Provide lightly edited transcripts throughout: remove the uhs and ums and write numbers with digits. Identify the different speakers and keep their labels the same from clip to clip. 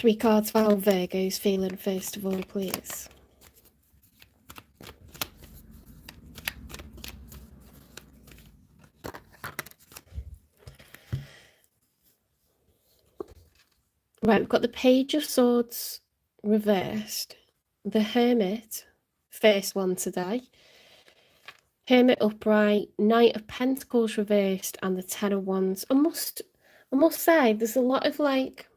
Speaker 1: 3 cards for how Virgo's feeling first of all, please. Right, we've got the Page of Swords reversed, the Hermit, first one today, Hermit upright, Knight of Pentacles reversed, and the Ten of Wands. I must say, there's a lot of like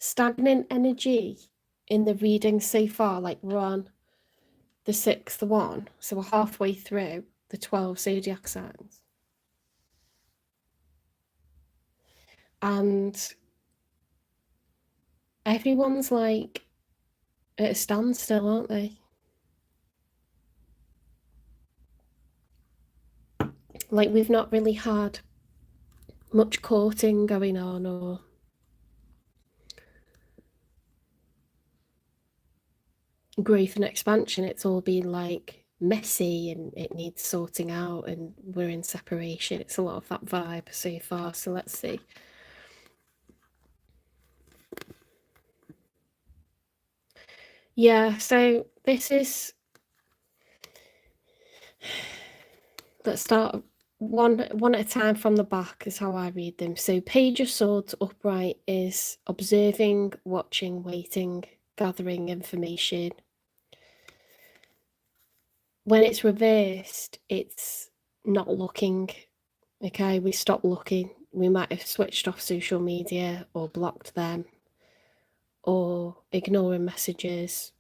Speaker 1: stagnant energy in the reading so far. Like we're on the 6th one, so we're halfway through the 12 zodiac signs. And everyone's like at a standstill, aren't they? Like we've not really had much courting going on or growth and expansion. It's all been like messy and it needs sorting out and we're in separation. It's a lot of that vibe so far. So let's see. Yeah, so this is, let's start one at a time from the back is how I read them. So Page of Swords upright is observing, watching, waiting, gathering information. When it's reversed, it's not looking. Okay, we stop looking. We might have switched off social media or blocked them or ignoring messages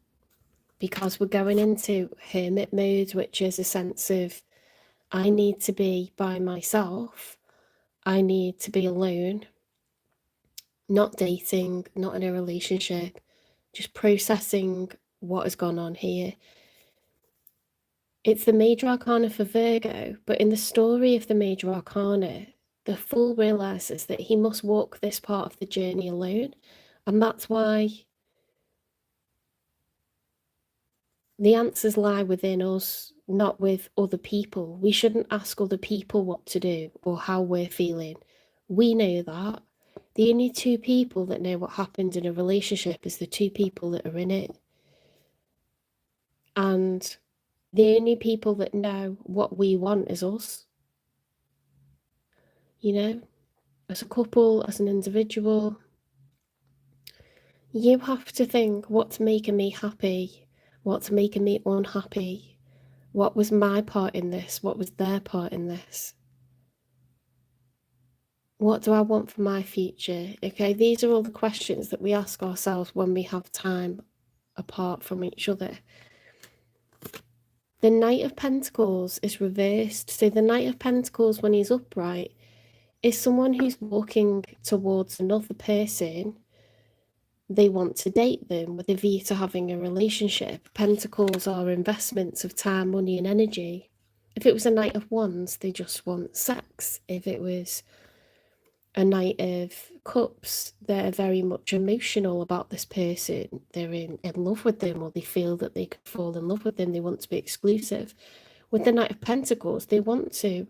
Speaker 1: because we're going into hermit mode, which is a sense of I need to be by myself. I need to be alone, not dating, not in a relationship, just processing what has gone on here. It's the Major Arcana for Virgo, but in the story of the Major Arcana, the Fool realizes that he must walk this part of the journey alone, and that's why the answers lie within us, not with other people. We shouldn't ask other people what to do or how we're feeling. We know that. The only 2 people that know what happened in a relationship is the 2 people that are in it. And the only people that know what we want is us. You know, as a couple, as an individual, you have to think what's making me happy, what's making me unhappy, what was my part in this, what was their part in this. What do I want for my future? Okay, these are all the questions that we ask ourselves when we have time apart from each other. The Knight of Pentacles is reversed. So the Knight of Pentacles, when he's upright, is someone who's walking towards another person. They want to date them with a view to having a relationship. Pentacles are investments of time, money, and energy. If it was a Knight of Wands, they just want sex. If it was a Knight of Cups, they're very much emotional about this person. They're in love with them, or they feel that they could fall in love with them. They want to be exclusive. With the Knight of Pentacles, they want to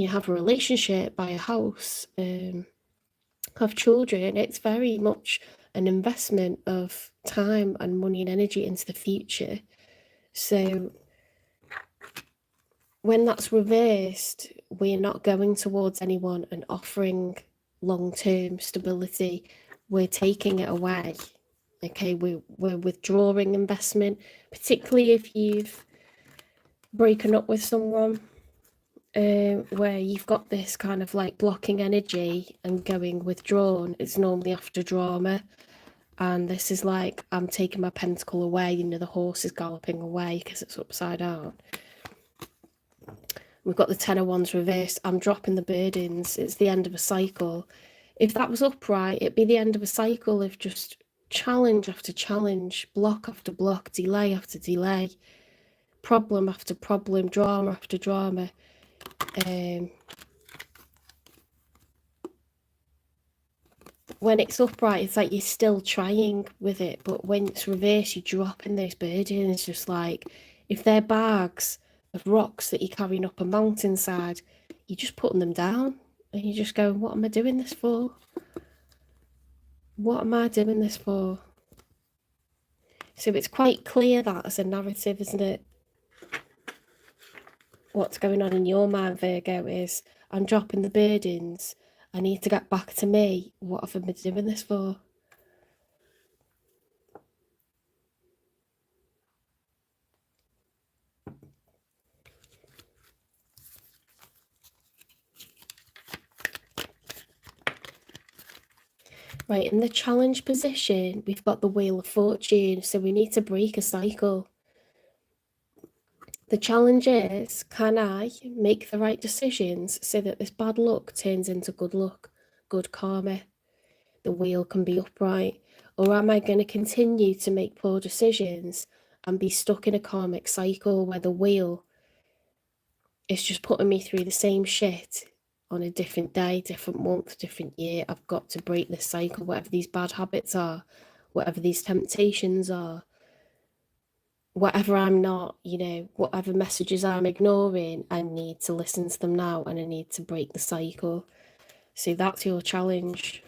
Speaker 1: have a relationship, buy a house, have children. It's very much an investment of time and money and energy into the future. So when that's reversed, we're not going towards anyone and offering long-term stability. We're taking it away. Okay, we're withdrawing investment, particularly if you've broken up with someone, where you've got this kind of like blocking energy and going withdrawn. It's normally after drama. And this is like, I'm taking my pentacle away, the horse is galloping away because it's upside down. We've got the Ten of Wands reversed. I'm dropping the burdens. It's the end of a cycle. If that was upright, it'd be the end of a cycle of just challenge after challenge, block after block, delay after delay, problem after problem, drama after drama. When it's upright, it's like you're still trying with it, but when it's reversed, you're dropping those burdens. Just like if they're bags of rocks that you're carrying up a mountainside, you're just putting them down and you just go, what am I doing this for? What am I doing this for? So it's quite clear that as a narrative, isn't it? What's going on in your mind, Virgo, is I'm dropping the burdens. I need to get back to me. What have I been doing this for? Right, in the challenge position, we've got the Wheel of Fortune, so we need to break a cycle. The challenge is, can I make the right decisions so that this bad luck turns into good luck, good karma? The wheel can be upright. Or am I going to continue to make poor decisions and be stuck in a karmic cycle where the wheel is just putting me through the same shit on a different day, different month, different year? I've got to break this cycle, whatever these bad habits are, whatever these temptations are, whatever I'm not, whatever messages I'm ignoring, I need to listen to them now and I need to break the cycle. So that's your challenge.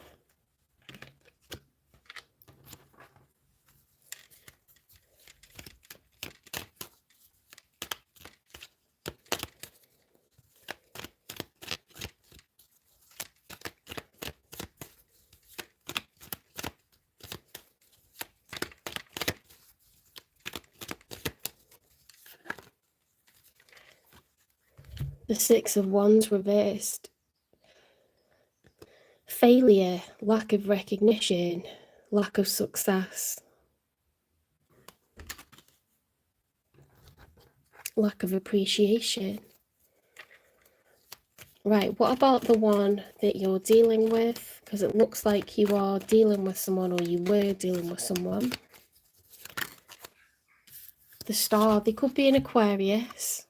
Speaker 1: The Six of Wands reversed. Failure, lack of recognition, lack of success, lack of appreciation. Right, what about the one that you're dealing with? Because it looks like you are dealing with someone, or you were dealing with someone. The Star, they could be in Aquarius,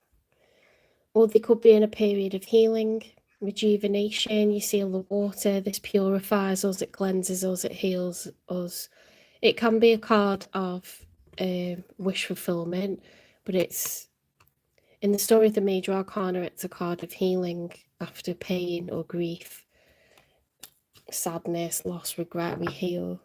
Speaker 1: or they could be in a period of healing, rejuvenation. You seal the water, this purifies us, it cleanses us, it heals us. It can be a card of wish fulfillment, but it's, in the story of the Major Arcana, it's a card of healing after pain or grief, sadness, loss, regret. We heal.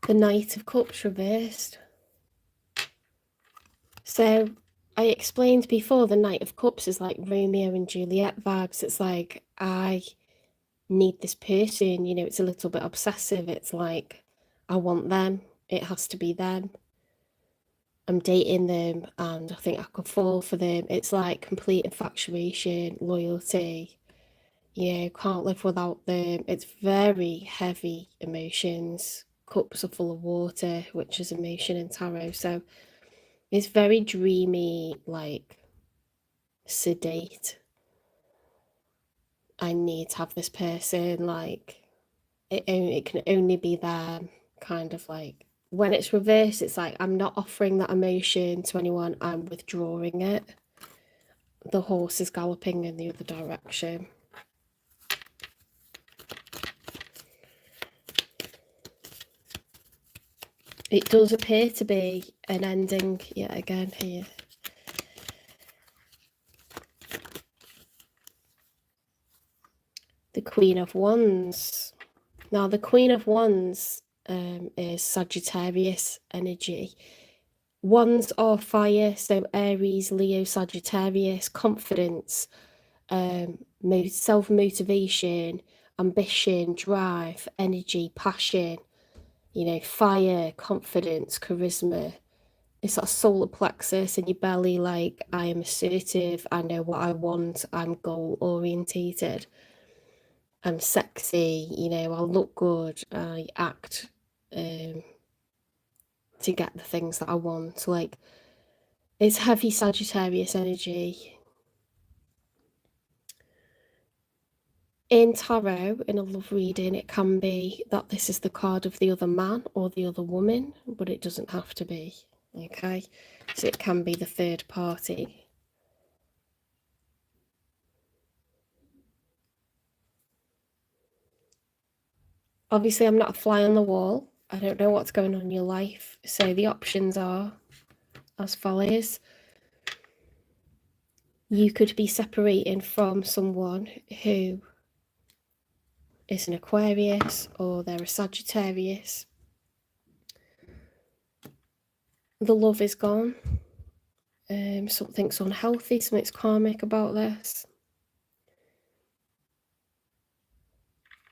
Speaker 1: The Knight of Cups reversed. So I explained before, the Knight of Cups is like Romeo and Juliet vibes. It's like, I need this person, it's a little bit obsessive. It's like, I want them. It has to be them. I'm dating them and I think I could fall for them. It's like complete infatuation, loyalty. Can't live without them. It's very heavy emotions. Cups are full of water, which is emotion in tarot. So it's very dreamy, like sedate. I need to have this person, like it can only be them, kind of like. When it's reversed, it's like I'm not offering that emotion to anyone, I'm withdrawing it. The horse is galloping in the other direction. It does appear to be an ending yet again here. The Queen of Wands. Now, the Queen of Wands is Sagittarius energy. Wands are fire, so Aries, Leo, Sagittarius, confidence, self-motivation, ambition, drive, energy, passion, fire, confidence, charisma. It's that solar plexus in your belly, like, I am assertive, I know what I want, I'm goal orientated, I'm sexy, I look good, I act to get the things that I want. Like, it's heavy Sagittarius energy. In tarot, in a love reading, it can be that this is the card of the other man or the other woman, but it doesn't have to be, okay? So it can be the third party. Obviously, I'm not a fly on the wall. I don't know what's going on in your life. So the options are as follows. You could be separating from someone who is an Aquarius or they're a Sagittarius. The love is gone. Something's unhealthy, something's karmic about this.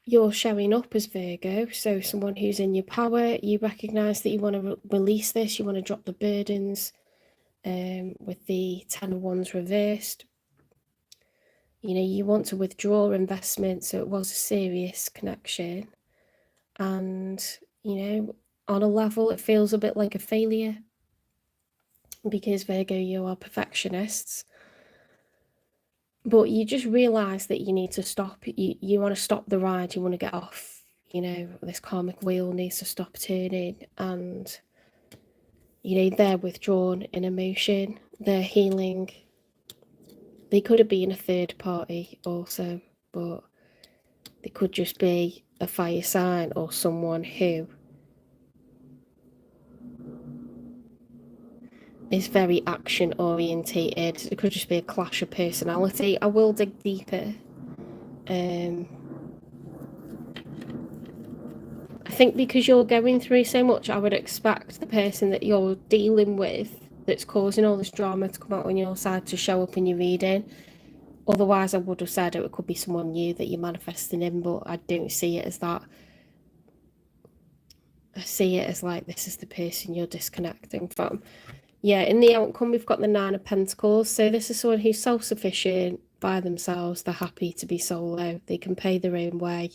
Speaker 1: You're showing up as Virgo, so someone who's in your power. You recognise that you want to release this, you want to drop the burdens, with the Ten of Wands reversed. You know, you want to withdraw investment, so it was a serious connection. And, you know, on a level, it feels a bit like a failure because Virgo, you are perfectionists. But you just realise that you need to stop. You want to stop the ride, you want to get off. You know, this karmic wheel needs to stop turning. And, you know, they're withdrawn in emotion, they're healing. They could have been a third party also, but they could just be a fire sign or someone who is very action orientated. It could just be a clash of personality. I will dig deeper. I think because you're going through so much, I would expect the person that you're dealing with that's causing all this drama to come out on your side to show up in your reading. Otherwise, I would have said it could be someone new that you're manifesting in, but I don't see it as that. I see it as like this is the person you're disconnecting from. Yeah, in the outcome, we've got the Nine of Pentacles. So this is someone who's self-sufficient by themselves. They're happy to be solo. They can pay their own way.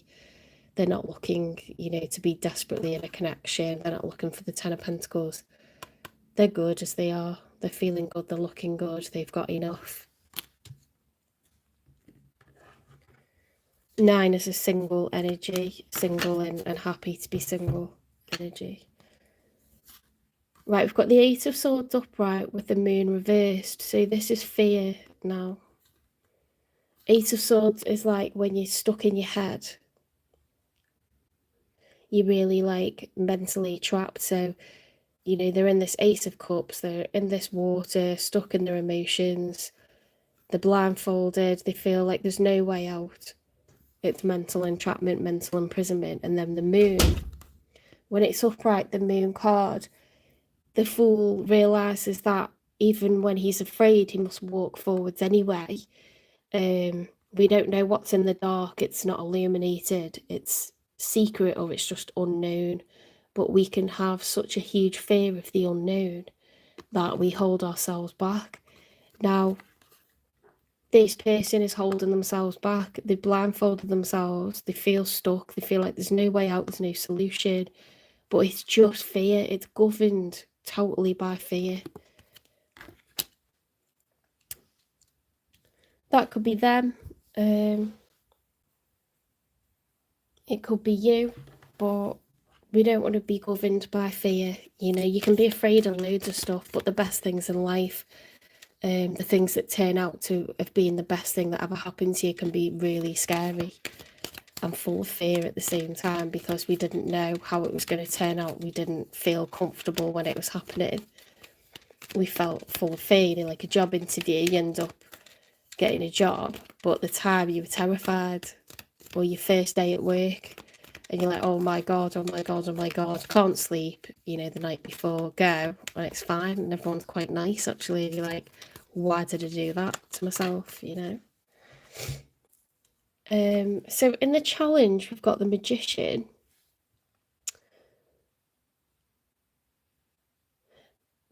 Speaker 1: They're not looking, you know, to be desperately in a connection. They're not looking for the Ten of Pentacles. They're good as they are. They're feeling good. They're looking good. They've got enough. Nine is a single energy, single and happy to be single energy. Right, we've got the Eight of Swords upright with the Moon reversed. So this is fear now. Eight of Swords is like when you're stuck in your head. You're really like mentally trapped. So, you know, they're in this Ace of Cups. They're in this water, stuck in their emotions. They're blindfolded. They feel like there's no way out. It's mental entrapment, mental imprisonment. And then the Moon, when it's upright, the Moon card, the Fool realises that even when he's afraid, he must walk forwards anyway. We don't know what's in the dark. It's not illuminated. It's secret or it's just unknown. But we can have such a huge fear of the unknown that we hold ourselves back. Now, this person is holding themselves back. They've blindfolded themselves. They feel stuck. They feel like there's no way out. There's no solution. But it's just fear. It's governed totally by fear. That could be them. It could be you, but we don't want to be governed by fear. You know, you can be afraid of loads of stuff, but the best things in life, the things that turn out to have been the best thing that ever happened to you, can be really scary and full of fear at the same time because we didn't know how it was going to turn out. We didn't feel comfortable when it was happening. We felt full of fear. Like a job interview, you end up getting a job, but at the time you were terrified. Or your first day at work and you're like, oh my god, oh my god, oh my god, can't sleep, you know, the night before, go, and it's fine and everyone's quite nice actually, and you're like, why did I do that to myself, you know? So in the challenge we've got the Magician.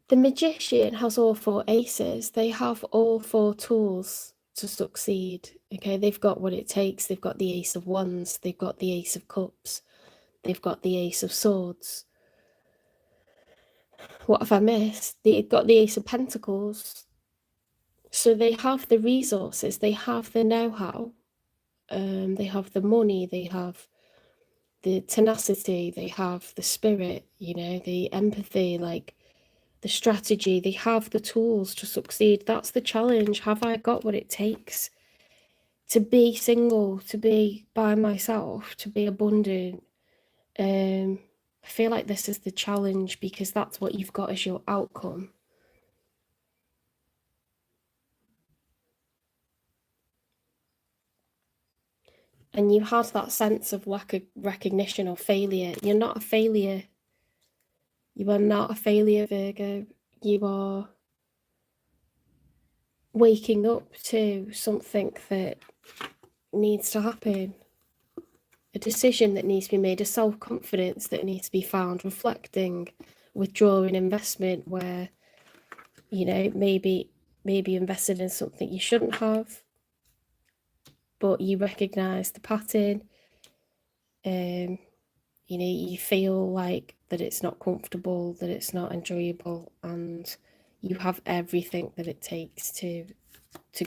Speaker 1: The Magician has all four aces. They have all four tools to succeed. Okay, they've got what it takes. They've got the Ace of Wands, they've got the Ace of Cups, they've got the Ace of Swords. What have I missed? They've got the Ace of Pentacles. So they have the resources, they have the know-how, They have the money, they have the tenacity, they have the spirit, you know, the empathy, like the strategy. They have the tools to succeed. That's the challenge. Have I got what it takes to be single, to be by myself, to be abundant? I feel like this is the challenge, because that's what you've got as your outcome. And you have that sense of lack of recognition or failure. You're not a failure. You are not a failure, Virgo. You are waking up to something that needs to happen, a decision that needs to be made, a self-confidence that needs to be found, reflecting, withdrawing investment where, you know, maybe invested in something you shouldn't have, but you recognize the pattern. You know, you feel like that it's not comfortable, that it's not enjoyable, and you have everything that it takes to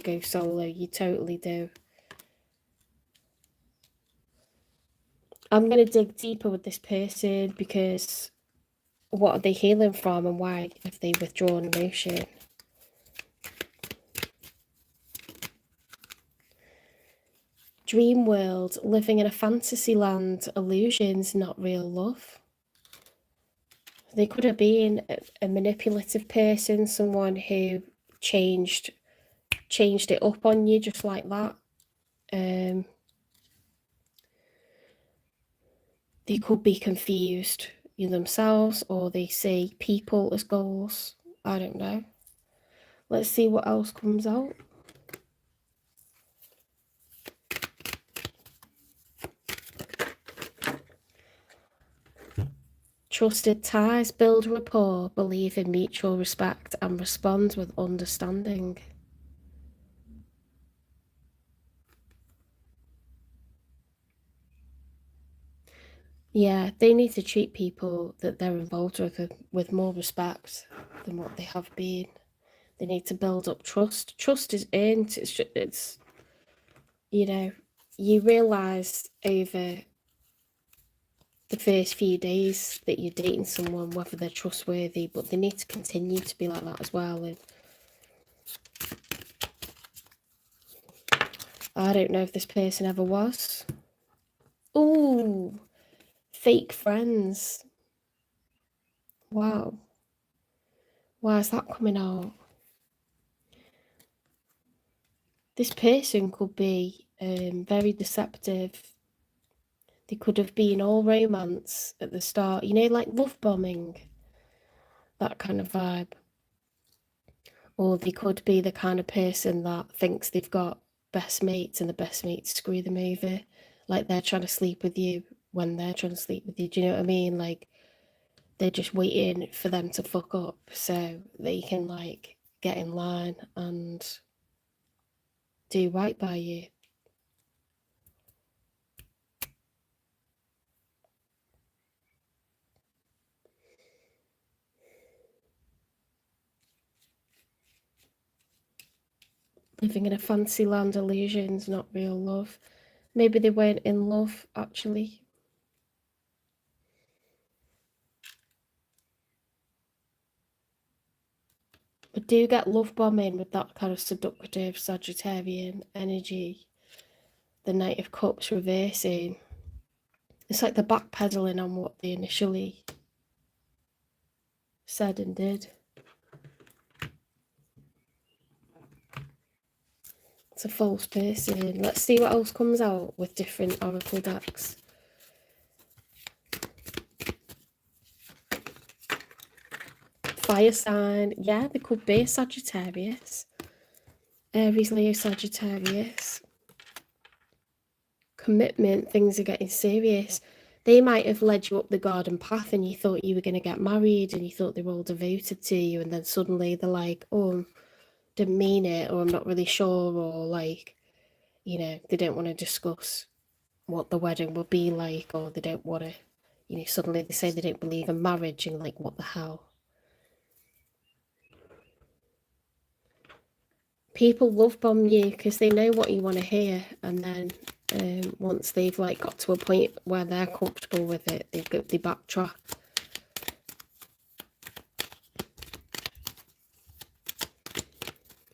Speaker 1: go solo. You totally do. I'm going to dig deeper with this person, because what are they healing from, and why have they withdrawn emotion? Dream world, living in a fantasy land, illusions, not real love. They could have been a manipulative person, someone who changed it up on you just like that. They could be confused themselves, or they see people as goals. I don't know. Let's see what else comes out. Trusted ties, build rapport, believe in mutual respect, and respond with understanding. Yeah, they need to treat people that they're involved with more respect than what they have been. They need to build up trust. Trust is earned. It's you know, you realise over the first few days that you're dating someone whether they're trustworthy, but they need to continue to be like that as well. And I don't know if this person ever was. Ooh, fake friends. Wow. Why is that coming out? This person could be very deceptive. They could have been all romance at the start, you know, like love bombing, that kind of vibe. Or they could be the kind of person that thinks they've got best mates, and the best mates screw them over. Like they're trying to sleep with you when they're trying to sleep with you. Do you know what I mean? Like they're just waiting for them to fuck up so they can like get in line and do right by you. Living in a fancy land, illusions, not real love. Maybe they weren't in love, actually. But do get love bombing with that kind of seductive Sagittarian energy. The Knight of Cups reversing. It's like they're backpedaling on what they initially said and did. It's a false person. Let's see what else comes out with different oracle decks. Fire sign. Yeah, there could be a Sagittarius. Aries, Leo, Sagittarius. Commitment. Things are getting serious. They might have led you up the garden path and you thought you were going to get married and you thought they were all devoted to you, and then suddenly they're like, oh, didn't mean it, or I'm not really sure, or like, you know, they don't want to discuss what the wedding will be like, or they don't want to, you know, suddenly they say they don't believe in marriage, and like, what the hell? People love bomb you because they know what you want to hear, and then once they've like got to a point where they're comfortable with it, they backtrack.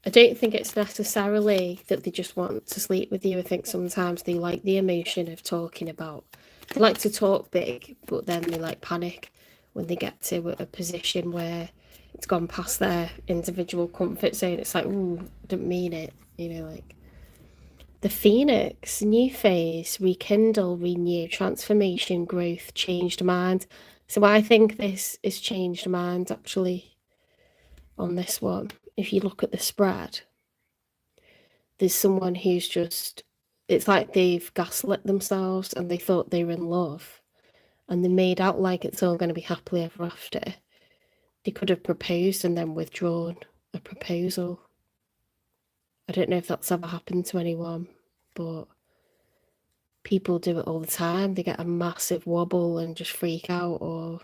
Speaker 1: I don't think it's necessarily that they just want to sleep with you. I think sometimes they like the emotion of talking about, they like to talk big, but then they like panic when they get to a position where it's gone past their individual comfort zone. It's like, ooh, I didn't mean it, you know, like the Phoenix, new phase, rekindle, renew, transformation, growth, changed mind. So I think this is changed mind actually on this one. If you look at the spread, there's someone who's just, it's like they've gaslit themselves and they thought they were in love and they made out like it's all going to be happily ever after. They could have proposed and then withdrawn a proposal. I don't know if that's ever happened to anyone, but people do it all the time. They get a massive wobble and just freak out, or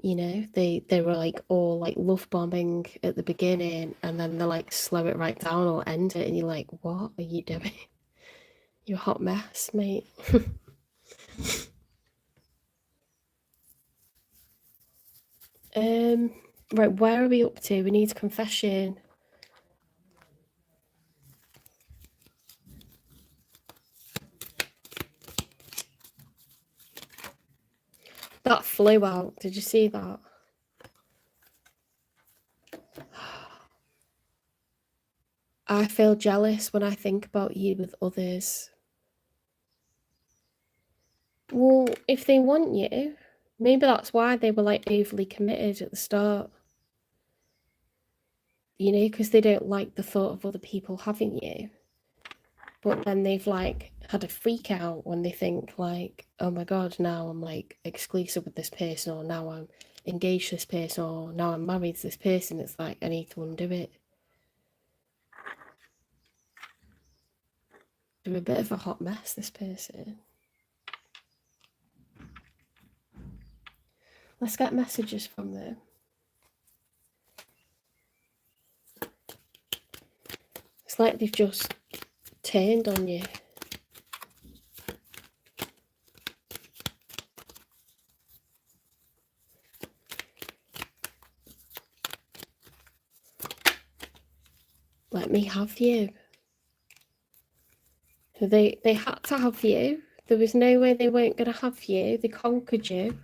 Speaker 1: you know, they were like all like love bombing at the beginning and then they like slow it right down or end it and you're like, what are you doing? You're a hot mess, mate. Right, where are we up to? We need confession. That flew out. Did you see that? I feel jealous when I think about you with others. Well, if they want you, maybe that's why they were like overly committed at the start. You know, because they don't like the thought of other people having you. But then they've like had a freak out when they think like, oh my God, now I'm like exclusive with this person, or now I'm engaged to this person, or now I'm married to this person. It's like, I need to undo it. They're a bit of a hot mess, this person. Let's get messages from them. It's like they've just turned on you. Let me have you. So they had to have you. There was no way they weren't going to have you. They conquered you.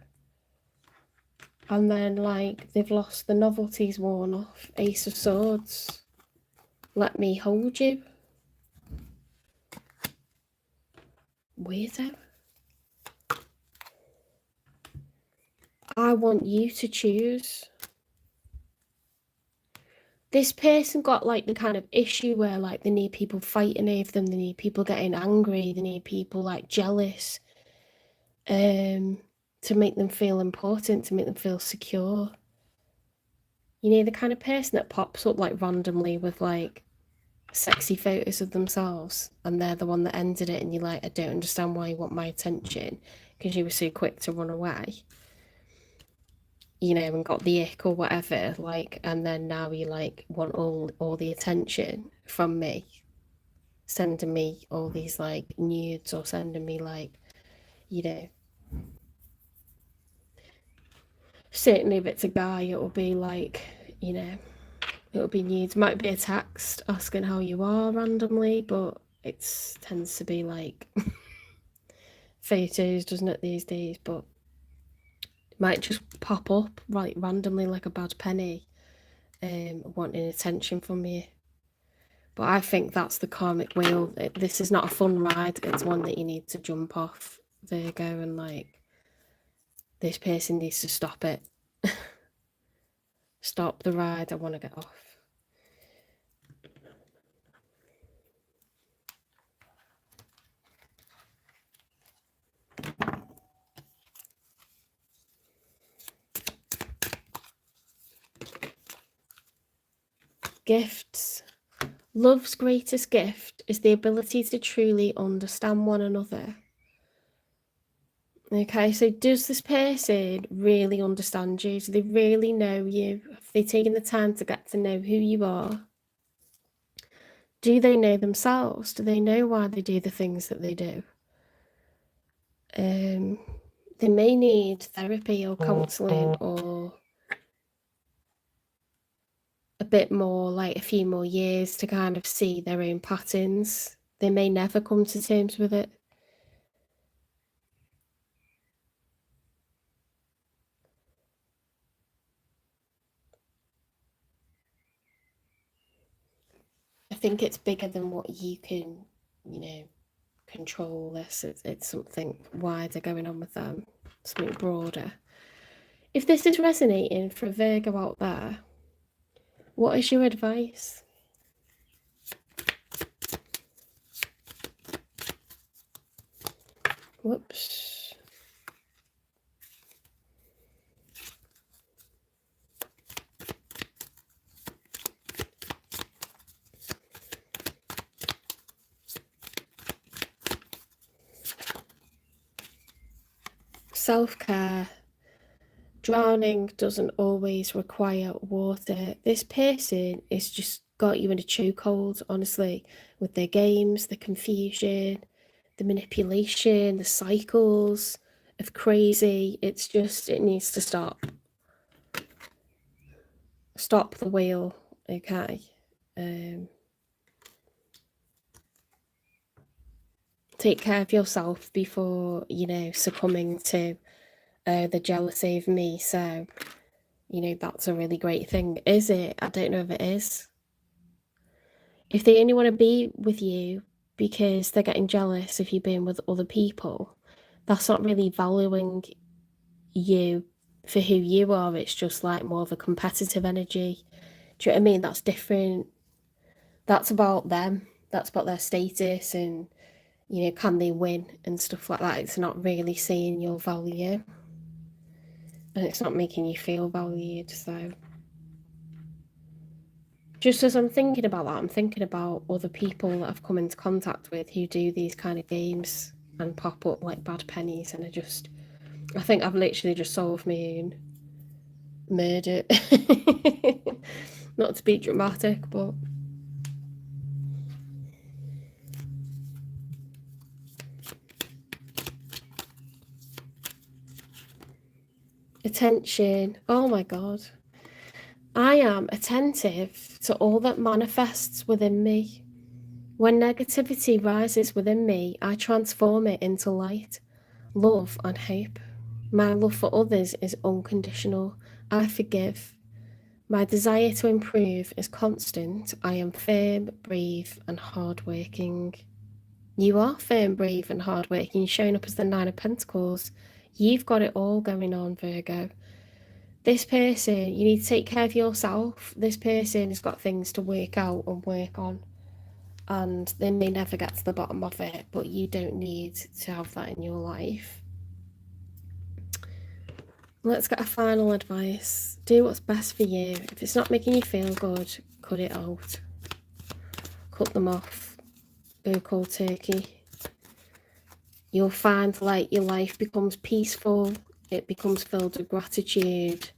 Speaker 1: And then, like, they've lost, the novelty's worn off. Ace of Swords. Let me hold you. Weirdo. I want you to choose. This person got, like, the kind of issue where, like, they need people fighting over them. They need people getting angry. They need people, like, jealous. To make them feel important, to make them feel secure. You know, the kind of person that pops up like randomly with like sexy photos of themselves and they're the one that ended it and you're like, I don't understand why you want my attention because you were so quick to run away, you know, and got the ick or whatever, like, and then now you like want all the attention from me, sending me all these like nudes or sending me like, you know, certainly if it's a guy it'll be like, you know, it'll be nudes. Might be a text asking how you are randomly, but it tends to be like photos, doesn't it, these days? But it might just pop up right randomly like a bad penny, wanting attention from you. But I think that's the karmic wheel. This is not a fun ride. It's one that you need to jump off, Virgo, and like this person needs to stop it. Stop the ride. I want to get off. Gifts. Love's greatest gift is the ability to truly understand one another. Okay, so does this person really understand you? Do they really know you? Have they taken the time to get to know who you are? Do they know themselves? Do they know why they do the things that they do? They may need therapy or counselling or a bit more, like a few more years to kind of see their own patterns. They may never come to terms with it. I think it's bigger than what you can, control this. It's something wider going on with them, something broader. If this is resonating for a Virgo out there, what is your advice? Whoops. Self-care. Drowning doesn't always require water. This person is just got you in a chokehold, honestly, with their games, the confusion, the manipulation, the cycles of crazy. It's just, it needs to stop. Stop the wheel, okay? Take care of yourself before, succumbing to the jealousy of me. So, that's a really great thing. Is it? I don't know if it is. If they only want to be with you because they're getting jealous of you being with other people, that's not really valuing you for who you are. It's just like more of a competitive energy. Do you know what I mean? That's different. That's about them. That's about their status and, can they win and stuff like that. It's not really seeing your value. And it's not making you feel valued. So just as I'm thinking about that, I'm thinking about other people that I've come into contact with who do these kind of games and pop up like bad pennies, and I think I've literally just solved my own murder. Not to be dramatic, but attention. Oh my God. I am attentive to all that manifests within me. When negativity rises within me, I transform it into light, love, and hope. My love for others is unconditional. I forgive. My desire to improve is constant. I am firm, brave, and hardworking. You are firm, brave, and hardworking. You're showing up as the Nine of Pentacles. You've got it all going on, Virgo. This person, you need to take care of yourself. This person has got things to work out and work on, and they may never get to the bottom of it, but you don't need to have that in your life. Let's get a final advice. Do what's best for you. If it's not making you feel good, cut it out. Cut them off. Go cold turkey. You'll find like your life becomes peaceful. It becomes filled with gratitude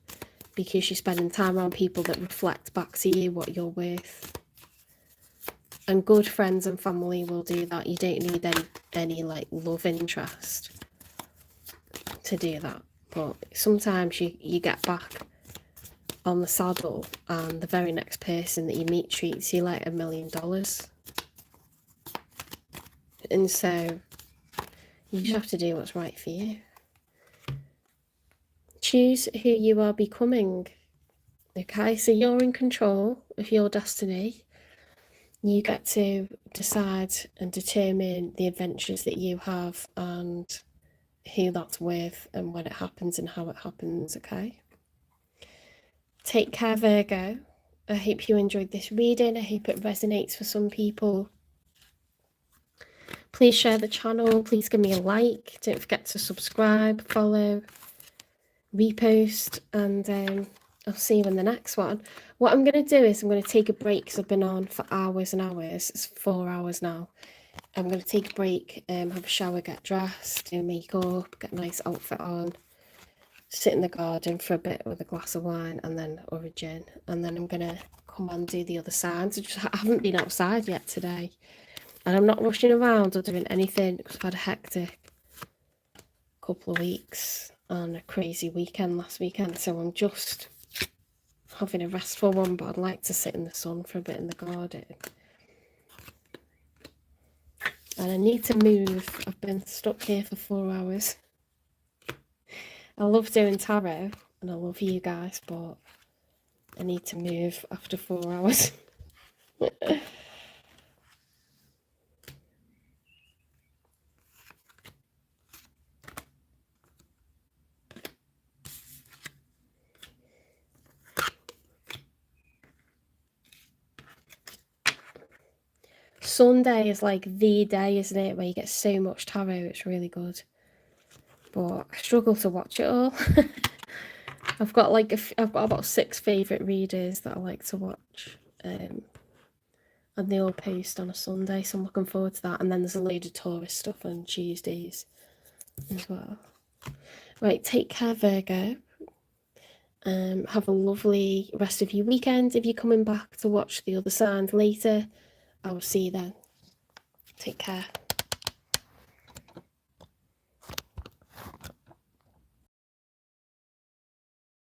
Speaker 1: because you're spending time around people that reflect back to you what you're worth. And good friends and family will do that. You don't need any like love interest to do that. But sometimes you get back on the saddle and the very next person that you meet treats you like $1 million. And so you just have to do what's right for you. Choose who you are becoming. Okay, so you're in control of your destiny. You get to decide and determine the adventures that you have and who that's with and when it happens and how it happens, okay? Take care, Virgo. I hope you enjoyed this reading. I hope it resonates for some people. Please share the channel. Please give me a like. Don't forget to subscribe, follow, repost, and I'll see you in the next one. What I'm going to do is I'm going to take a break because I've been on for hours and hours. It's 4 hours now. I'm going to take a break, have a shower, get dressed, do makeup, get a nice outfit on, sit in the garden for a bit with a glass of wine and then or a gin, and then I'm gonna come and do the other signs. I haven't been outside yet today, and I'm not rushing around or doing anything because I've had a hectic couple of weeks and a crazy weekend last weekend, so I'm just having a restful one, but I'd like to sit in the sun for a bit in the garden. And I need to move. I've been stuck here for 4 hours. I love doing tarot and I love you guys, but I need to move after 4 hours. Sunday is like the day, isn't it, where you get so much tarot. It's really good, but I struggle to watch it all. I've got about 6 favourite readers that I like to watch, and they all post on a Sunday, so I'm looking forward to that. And then there's a load of tourist stuff on Tuesdays as well. Right, take care, Virgo. Have a lovely rest of your weekend. If you're coming back to watch the other signs later, I will see you then. Take care.